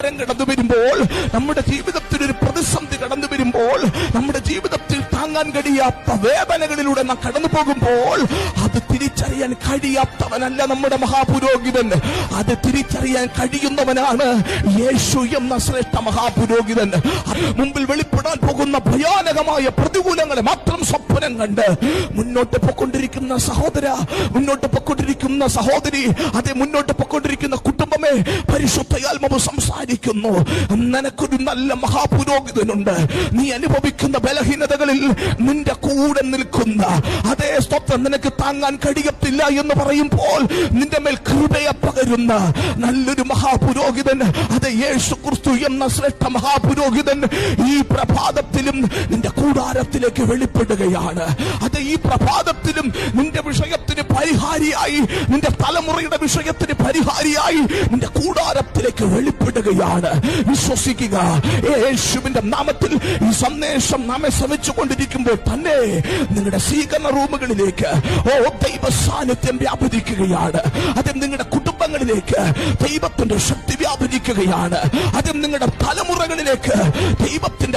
ഭാരം കടന്നു വരുമ്പോൾ, നമ്മുടെ ജീവിതത്തിൽ ഒരു പ്രതിസന്ധി കടന്നു വരുമ്പോൾ, നമ്മുടെ ജീവിതത്തിൽ താങ്ങാൻ കഴിയാത്ത വേദനകളിലൂടെ നാം കടന്നു പോകുമ്പോൾ, അത് തിരിച്ചറിയാൻ കഴിയാത്തവനല്ല നമ്മുടെ മഹാപുരോഹിതൻ. അത് തിരിച്ചറിയാൻ കഴിയുന്നവനാണ് യേശു എന്ന ശ്രേഷ്ഠ മഹാപുരോഹിതൻ. മുമ്പിൽ വെളിപ്പെടാൻ പോകുന്ന ഭയാനകമായ പ്രതികൂലങ്ങളെ മാത്രം സ്വപ്നം കണ്ട് മുന്നോട്ട് പൊക്കൊണ്ടിരിക്കുന്ന സഹോദര, മുന്നോട്ട് പൊക്കൊണ്ടിരിക്കുന്ന സഹോദരി, അതെ മുന്നോട്ട് പൊക്കൊണ്ടിരിക്കുന്ന കുടുംബമേ, പരിശുദ്ധയാത്മാവ് സംസാരിക്കുന്നു. നിനക്കൊരു നല്ല മഹാപുരോഹിതനുണ്ട്. നീ അനുഭവിക്കുന്ന ബലഹീനതകളിൽ നിന്റെ കൂടെ നിൽക്കുന്ന, അതേ സ്തോത്രം, നിനക്ക് താങ്ങാൻ കഴിയത്തില്ല എന്ന് പറയുമ്പോൾ നിന്റെ മേൽ കൃപയെ പകരുന്ന നല്ലൊരു മഹാപുരോഹിതൻ, അത് യേശു ക്രിസ്തു എന്ന ശ്രേഷ്ഠ മഹാപുരോഹിതൻ ഈ പ്രഭാതത്തിലും നിന്റെ കൂടാരത്തിലേക്ക് വെളിപ്പെടുകയാണ്. അത് ഈ പ്രഭാതത്തിലും നിന്റെ വിഷയത്തിന് പരിഹാരിയായി, നിന്റെ തലമുറയുടെ വിഷയത്തിന് പരിഹാരിയായി നിന്റെ കൂടാരത്തിലേക്ക് വെളിപ്പെടുകയാണ്. വിശ്വസിക്കുക. യേശുവിന്റെ നാമത്തിൽ ഈ സന്ദേശം നാമെ ശ്രമിച്ചു കൊണ്ടിരിക്കുമ്പോൾ തന്നെ നിങ്ങളുടെ സ്വീകരണ റൂമുകളിലേക്ക് ദൈവ സാന്നിധ്യം വ്യാപരിക്കുകയാണ്. അതും നിങ്ങളുടെ കുടുംബങ്ങളിലേക്ക് ദൈവത്തിന്റെ ശക്തി വ്യാപരിക്കുകയാണ്. അതും നിങ്ങളുടെ തലമുറകളിലേക്ക് ദൈവത്തിന്റെ